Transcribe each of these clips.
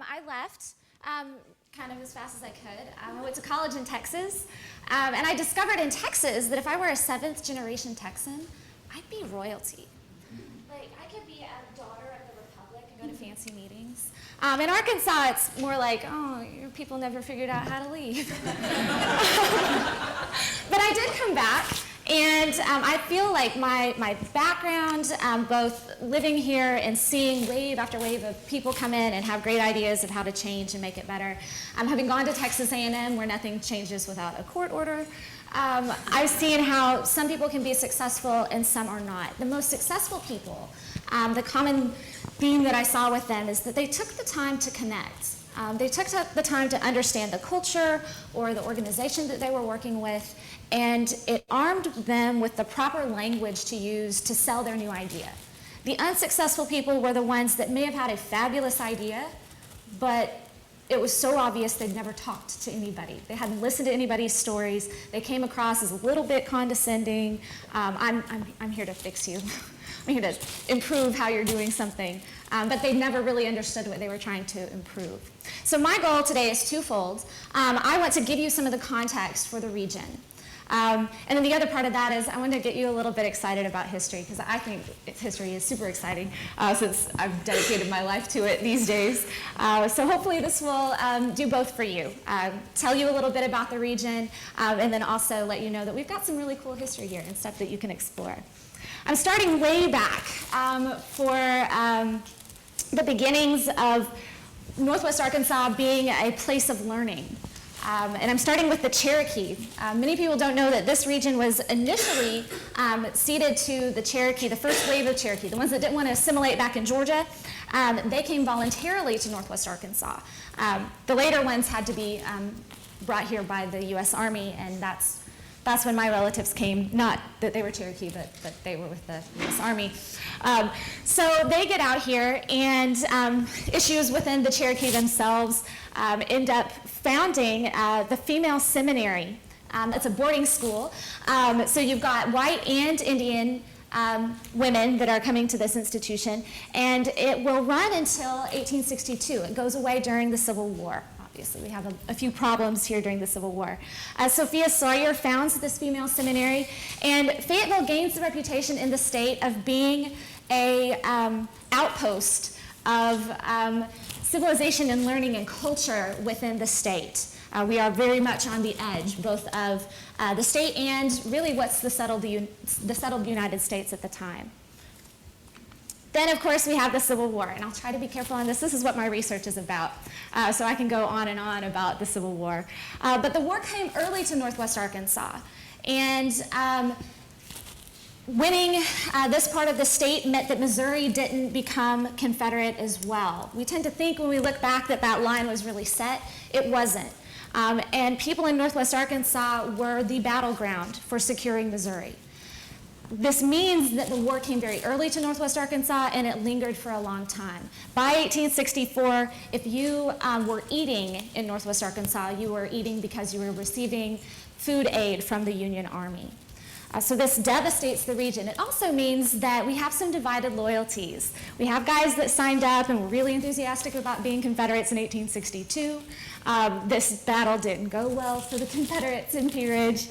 I left kind of as fast as I could. I went to college in Texas, and I discovered in Texas that if I were a seventh generation Texan, I'd be royalty. Like, I could be a daughter of the Republic and go to fancy meetings. In Arkansas, it's more like, oh, your people never figured out how to leave. But I did come back. And I feel like my background, both living here and seeing wave after wave of people come in and have great ideas of how to change and make it better, having gone to Texas A&M where nothing changes without a court order, I've seen how some people can be successful and some are not. The most successful people, the common theme that I saw with them is that they took the time to connect. They took the time to understand the culture or the organization that they were working with, and it armed them with the proper language to use to sell their new idea. The unsuccessful people were the ones that may have had a fabulous idea, but it was so obvious they'd never talked to anybody. They hadn't listened to anybody's stories. They came across as a little bit condescending. I'm here to fix you. I'm here to improve how you're doing something. But they never really understood what they were trying to improve. So my goal today is twofold. I want to give you some of the context for the region. And then the other part of that is I want to get you a little bit excited about history, because I think history is super exciting since I've dedicated my life to it these days. So hopefully this will do both for you. Tell you a little bit about the region, and then also let you know that we've got some really cool history here and stuff that you can explore. I'm starting way back for the beginnings of Northwest Arkansas being a place of learning. And I'm starting with the Cherokee. Many people don't know that this region was initially ceded to the Cherokee, the first wave of Cherokee, the ones that didn't want to assimilate back in Georgia. They came voluntarily to Northwest Arkansas. The later ones had to be brought here by the U.S. Army, and that's when my relatives came, not that they were Cherokee, but they were with the U.S. Army. So they get out here, and issues within the Cherokee themselves end up founding the female seminary. It's a boarding school. So you've got white and Indian women that are coming to this institution, and it will run until 1862. It goes away during the Civil War. Obviously, we have a few problems here during the Civil War. Sophia Sawyer founds this female seminary, and Fayetteville gains the reputation in the state of being a outpost of civilization and learning and culture within the state. We are very much on the edge, both of the state and really what's the settled United States at the time. Then, of course, we have the Civil War, and I'll try to be careful on this. This is what my research is about, so I can go on and on about the Civil War. But the war came early to Northwest Arkansas, and winning this part of the state meant that Missouri didn't become Confederate as well. We tend to think when we look back that that line was really set. It wasn't. And people in Northwest Arkansas were the battleground for securing Missouri. This means that the war came very early to Northwest Arkansas, and it lingered for a long time. By 1864, if you were eating in Northwest Arkansas, you were eating because you were receiving food aid from the Union Army. So this devastates the region. It also means that we have some divided loyalties. We have guys that signed up and were really enthusiastic about being Confederates in 1862. This battle didn't go well for the Confederates in Peerage.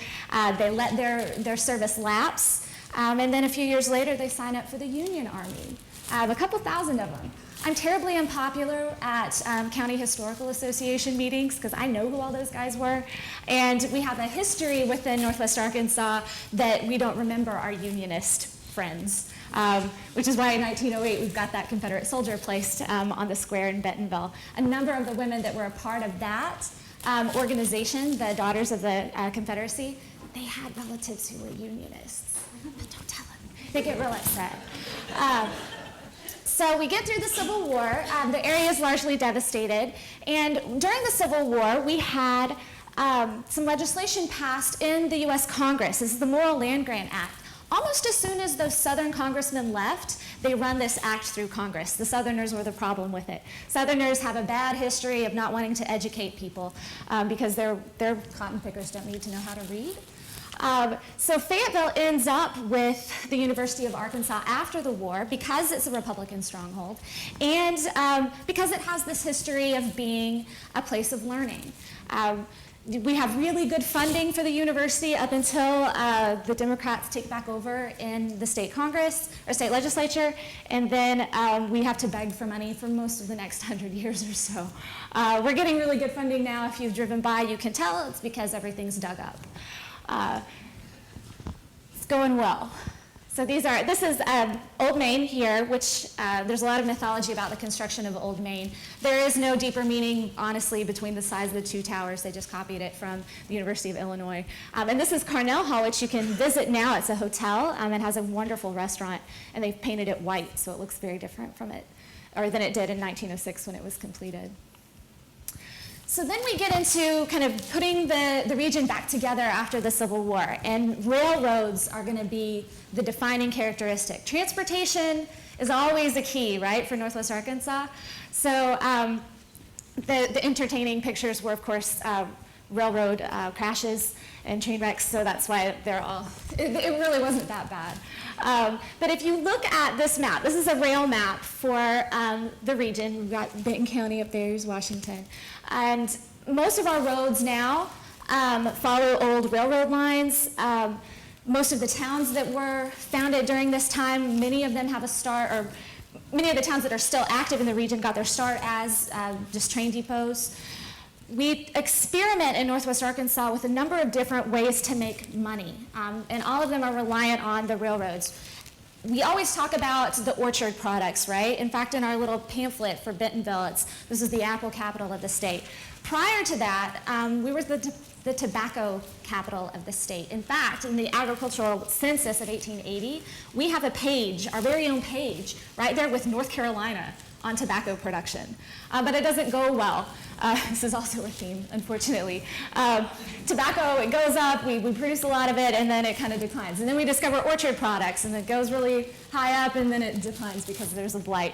They let their service lapse. And then a few years later, they sign up for the Union Army, a couple thousand of them. I'm terribly unpopular at County Historical Association meetings because I know who all those guys were. And we have a history within Northwest Arkansas that we don't remember our Unionist friends, which is why in 1908 we've got that Confederate soldier placed on the square in Bentonville. A number of the women that were a part of that organization, the Daughters of the Confederacy, they had relatives who were Unionists. But don't tell them. They get real upset. So we get through the Civil War. The area is largely devastated. And during the Civil War, we had some legislation passed in the U.S. Congress. This is the Morrill Land Grant Act. Almost as soon as those Southern congressmen left, they run this act through Congress. The Southerners were the problem with it. Southerners have a bad history of not wanting to educate people because their cotton pickers don't need to know how to read. So Fayetteville ends up with the University of Arkansas after the war because it's a Republican stronghold and because it has this history of being a place of learning. We have really good funding for the university up until the Democrats take back over in the state Congress or state legislature, and then we have to beg for money for most of the next 100 years or so. We're getting really good funding now. If you've driven by, you can tell it's because everything's dug up. It's going well. So this is Old Main here, which there's a lot of mythology about the construction of Old Main. There is no deeper meaning, honestly, between the size of the two towers. They just copied it from the University of Illinois. And this is Carnell Hall, which you can visit now. It's a hotel. It has a wonderful restaurant, and they've painted it white, so it looks very different from it, or than it did in 1906 when it was completed. So then we get into kind of putting the region back together after the Civil War, and railroads are going to be the defining characteristic. Transportation is always a key, right, for Northwest Arkansas. So the entertaining pictures were, of course, railroad crashes and train wrecks, so that's why they're all, it really wasn't that bad. But if you look at this map, this is a rail map for the region. We've got Benton County up there, here's Washington. And most of our roads now follow old railroad lines. Most of the towns that were founded during this time, many of them have a start, or many of the towns that are still active in the region got their start as just train depots. We experiment in Northwest Arkansas with a number of different ways to make money, and all of them are reliant on the railroads. We always talk about the orchard products, right? In fact, in our little pamphlet for Bentonville, this is the apple capital of the state. Prior to that, we were the tobacco capital of the state. In fact, in the agricultural census of 1880, we have a page, our very own page, right there with North Carolina on tobacco production. But it doesn't go well. This is also a theme, unfortunately. Tobacco, it goes up, we produce a lot of it, and then it kind of declines. And then we discover orchard products, and it goes really high up, and then it declines because there's a blight.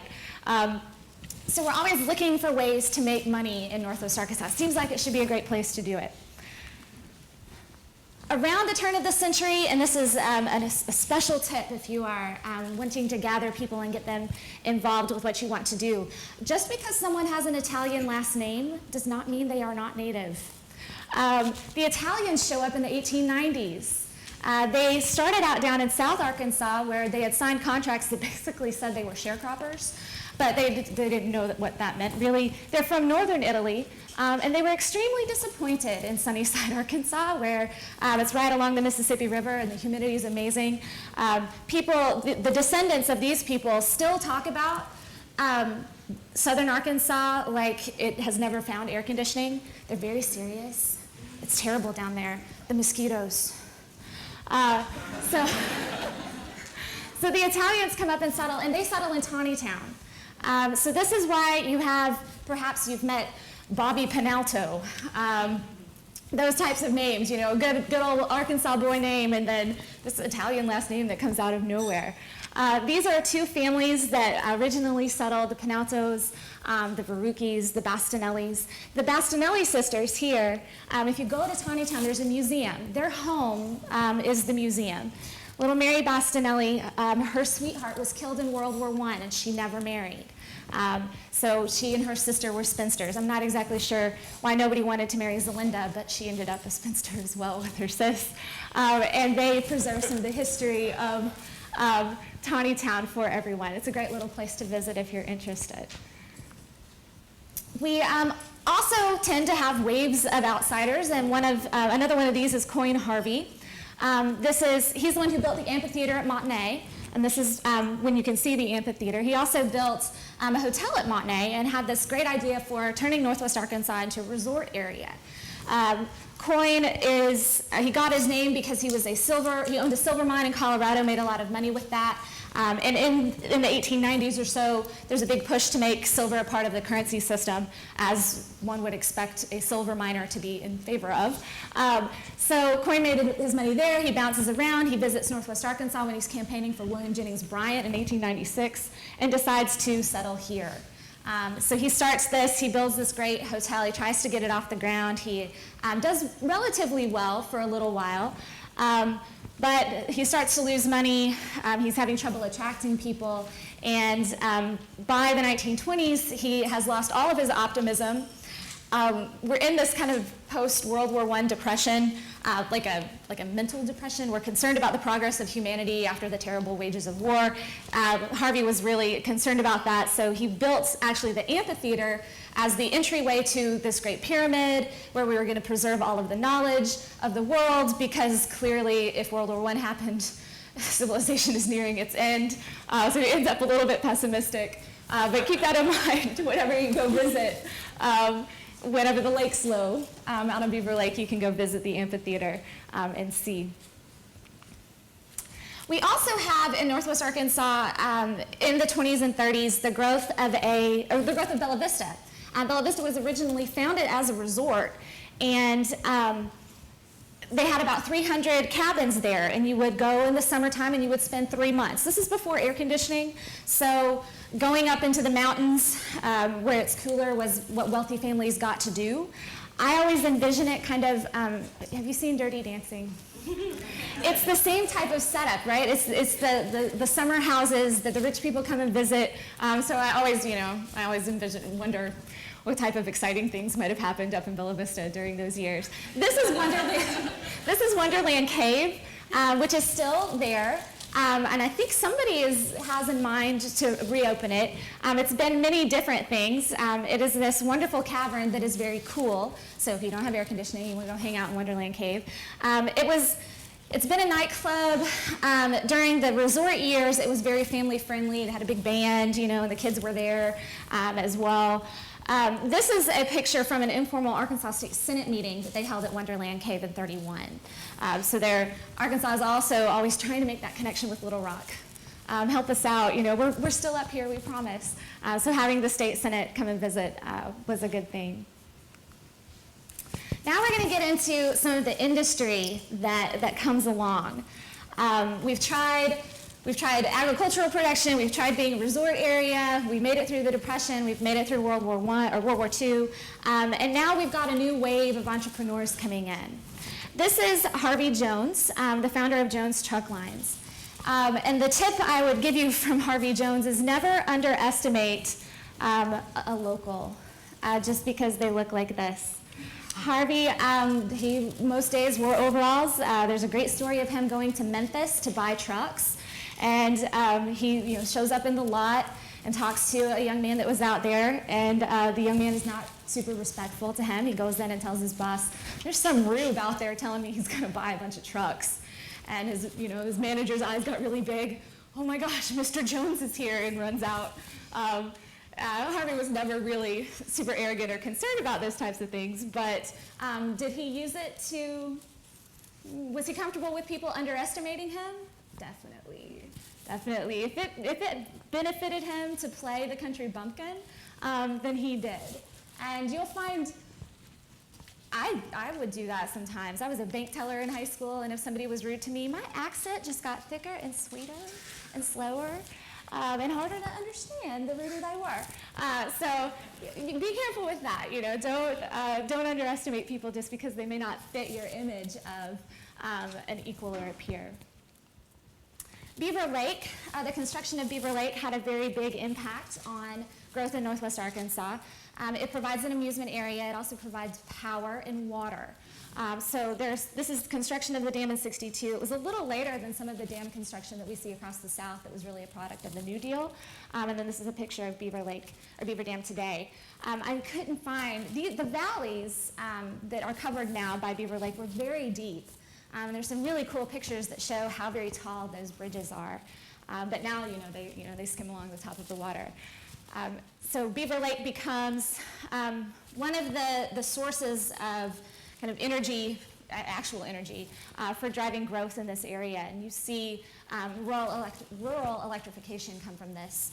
So we're always looking for ways to make money in Northwest Arkansas. It seems like it should be a great place to do it. Around the turn of the century, and this is a special tip if you are wanting to gather people and get them involved with what you want to do. Just because someone has an Italian last name does not mean they are not native. The Italians show up in the 1890s. They started out down in South Arkansas where they had signed contracts that basically said they were sharecroppers, but they didn't know what that meant really. They're from northern Italy. And they were extremely disappointed in Sunnyside, Arkansas, where it's right along the Mississippi River and the humidity is amazing. The descendants of these people still talk about southern Arkansas like it has never found air conditioning. They're very serious. It's terrible down there. The mosquitoes. So the Italians come up and settle, and they settle in Taneytown. So this is why you have, perhaps you've met Bobby Penalto, those types of names, you know, good old Arkansas boy name, and then this Italian last name that comes out of nowhere. These are two families that originally settled, the Penaltos, the Verrucchis, the Bastinellis. The Bastinelli sisters here, if you go to Taneytown, there's a museum. Their home is the museum. Little Mary Bastinelli, her sweetheart was killed in World War I, and she never married. So she and her sister were spinsters. I'm not exactly sure why nobody wanted to marry Zelinda, but she ended up a spinster as well with her sis. And they preserve some of the history of Taneytown for everyone. It's a great little place to visit if you're interested. We also tend to have waves of outsiders, and another one of these is Coyne Harvey. He's the one who built the amphitheater at Montenay. And this is when you can see the amphitheater. He also built a hotel at Montenay and had this great idea for turning Northwest Arkansas into a resort area. Coyne he got his name because he owned a silver mine in Colorado, made a lot of money with that. And in the 1890s or so, there's a big push to make silver a part of the currency system, as one would expect a silver miner to be in favor of. So Coyne made his money there. He bounces around. He visits Northwest Arkansas when he's campaigning for William Jennings Bryan in 1896 and decides to settle here. So he starts this, he builds this great hotel, he tries to get it off the ground. He does relatively well for a little while, but he starts to lose money. He's having trouble attracting people, and by the 1920s, he has lost all of his optimism. We're in this kind of post-World War I depression, like a mental depression. We're concerned about the progress of humanity after the terrible wages of war. Harvey was really concerned about that, so he built actually the amphitheater as the entryway to this great pyramid where we were going to preserve all of the knowledge of the world, because clearly if World War I happened, civilization is nearing its end. So he ends up a little bit pessimistic. But keep that in mind whenever you go visit. Whenever the lake's low out on Beaver Lake, you can go visit the amphitheater and see. We also have in Northwest Arkansas in the 20s and 30s the growth of Bella Vista. Bella Vista was originally founded as a resort, and they had about 300 cabins there, and you would go in the summertime and you would spend 3 months. This is before air conditioning, so going up into the mountains where it's cooler was what wealthy families got to do. I always envision it kind of, have you seen Dirty Dancing? It's the same type of setup, right? It's the summer houses that the rich people come and visit. So I always wonder what type of exciting things might have happened up in Bella Vista during those years. This is Wonderland Cave, which is still there. And I think somebody has in mind to reopen it. It's been many different things. It is this wonderful cavern that is very cool. So if you don't have air conditioning, you want to go hang out in Wonderland Cave. It's been a nightclub. During the resort years, it was very family friendly. It had a big band, and the kids were there as well. This is a picture from an informal Arkansas State Senate meeting that they held at Wonderland Cave in '31. So Arkansas is also always trying to make that connection with Little Rock. Help us out, we're still up here, we promise. So having the State Senate come and visit was a good thing. Now we're going to get into some of the industry that comes along. We've tried agricultural production, we've tried being a resort area, we made it through the Depression, we've made it through World War II, and now we've got a new wave of entrepreneurs coming in. This is Harvey Jones, the founder of Jones Truck Lines. And the tip I would give you from Harvey Jones is never underestimate a local just because they look like this. Harvey, he most days wore overalls. There's a great story of him going to Memphis to buy trucks. And he shows up in the lot and talks to a young man that was out there, and the young man is not super respectful to him. He goes in and tells his boss, "There's some rube out there telling me he's going to buy a bunch of trucks." And his manager's eyes got really big. "Oh my gosh, Mr. Jones is here," and runs out. Harvey was never really super arrogant or concerned about those types of things, but did he use it was he comfortable with people underestimating him? Definitely. If it benefited him to play the country bumpkin, then he did. And you'll find, I would do that sometimes. I was a bank teller in high school, and if somebody was rude to me, my accent just got thicker and sweeter and slower and harder to understand the ruder they were. So be careful with that. Don't underestimate people just because they may not fit your image of an equal or a peer. Beaver Lake, the construction of Beaver Lake had a very big impact on growth in Northwest Arkansas. It provides an amusement area. It also provides power and water. So this is construction of the dam in '62. It was a little later than some of the dam construction that we see across the South. That was really a product of the New Deal. And then this is a picture of Beaver Lake, or Beaver Dam today. I couldn't find, the valleys that are covered now by Beaver Lake were very deep. There's some really cool pictures that show how very tall those bridges are. But now, they skim along the top of the water. So Beaver Lake becomes one of the sources of kind of energy, actual energy, for driving growth in this area. And you see rural electrification come from this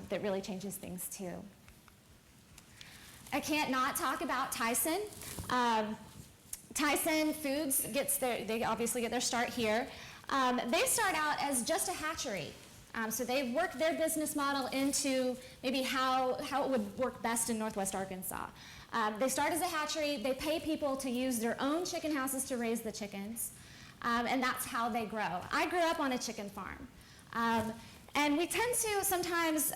that really changes things too. I can't not talk about Tyson. Tyson Foods they obviously get their start here. They start out as just a hatchery. So they worked their business model into maybe how it would work best in Northwest Arkansas. They start as a hatchery. They pay people to use their own chicken houses to raise the chickens, and that's how they grow. I grew up on a chicken farm, and we tend to sometimes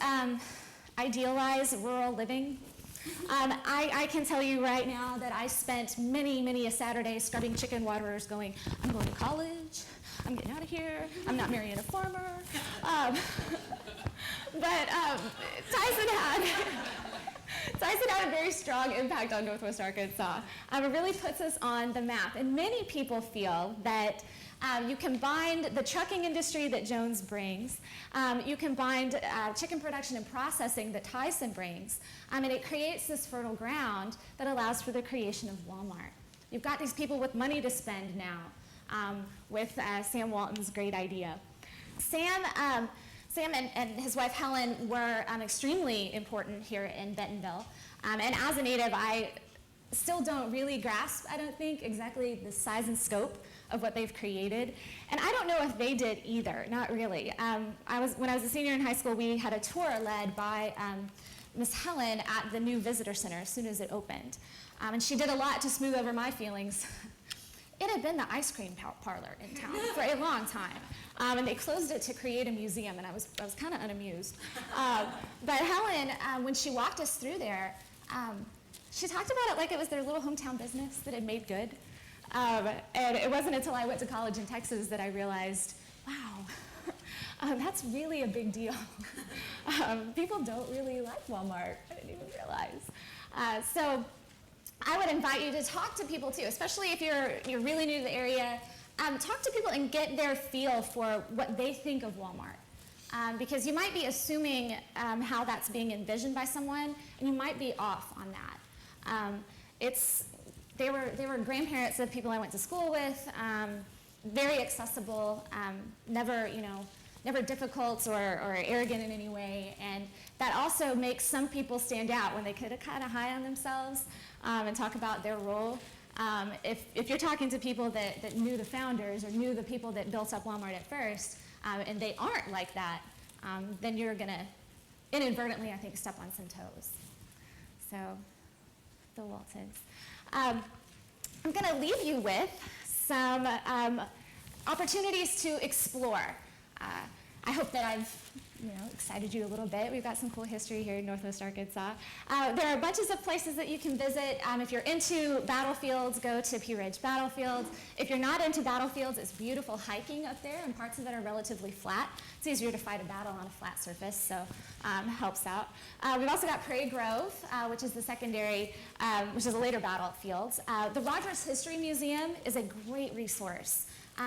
idealize rural living. I can tell you right now that I spent many a Saturday scrubbing chicken waterers going, I'm going to college, I'm getting out of here, I'm not marrying a farmer. But Tyson had a very strong impact on Northwest Arkansas. It really puts us on the map. And many people feel that you combine the trucking industry that Jones brings, you combine chicken production and processing that Tyson brings, and it creates this fertile ground that allows for the creation of Walmart. You've got these people with money to spend now with Sam Walton's great idea. Sam and his wife Helen were extremely important here in Bentonville. And as a native, I still don't really grasp, I don't think, exactly the size and scope of what they've created. And I don't know if they did either, not really. When I was a senior in high school, we had a tour led by Miss Helen at the new visitor center as soon as it opened. And she did a lot to smooth over my feelings. It had been the ice cream parlor in town for a long time. And they closed it to create a museum, and I was kind of unamused. But Helen, when she walked us through there, she talked about it like it was their little hometown business that had made good. And it wasn't until I went to college in Texas that I realized, wow, that's really a big deal. People don't really like Walmart. I didn't even realize. So I would invite you to talk to people too, especially if you're really new to the area. Talk to people and get their feel for what they think of Walmart. Because you might be assuming how that's being envisioned by someone, and you might be off on that. They were grandparents of people I went to school with, very accessible, never difficult or arrogant in any way, and that also makes some people stand out when they could have kind of high on themselves and talk about their role. If you're talking to people that knew the founders or knew the people that built up Walmart at first, and they aren't like that, then you're going to inadvertently, I think, step on some toes. So, the Waltons. I'm going to leave you with some opportunities to explore. I hope that I've excited you a little bit. We've got some cool history here in Northwest Arkansas. There are bunches of places that you can visit. If you're into battlefields, go to Pea Ridge Battlefields. If you're not into battlefields, it's beautiful hiking up there, and parts of it are relatively flat. It's easier to fight a battle on a flat surface, so helps out. We've also got Prairie Grove, which is the secondary, which is a later battlefield. The Rogers History Museum is a great resource.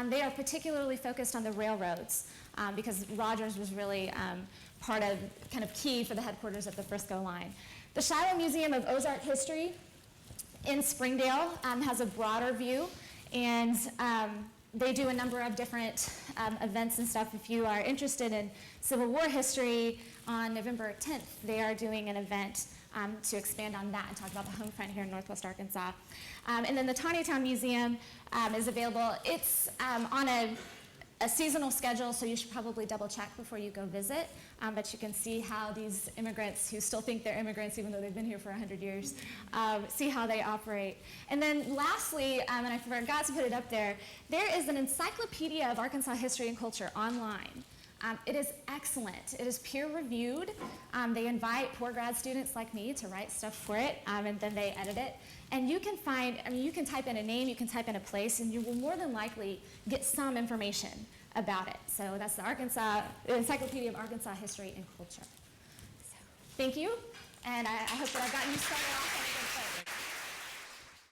They are particularly focused on the railroads because Rogers was really part of, kind of key for the headquarters of the Frisco line. The Shiloh Museum of Ozark History in Springdale has a broader view, and they do a number of different events and stuff. If you are interested in Civil War history, on November 10th, they are doing an event to expand on that and talk about the home front here in Northwest Arkansas. And then the Tawnytown Museum is available. It's on a seasonal schedule, so you should probably double check before you go visit. But you can see how these immigrants who still think they're immigrants even though they've been here for 100 years, see how they operate. And then lastly, and I forgot to put it up there, there is an encyclopedia of Arkansas history and culture online. It is excellent. It is peer-reviewed. They invite poor grad students like me to write stuff for it, and then they edit it. And you can find, you can type in a name, you can type in a place, and you will more than likely get some information about it. So that's the Encyclopedia of Arkansas History and Culture. So, thank you, and I hope that I've gotten you started off on a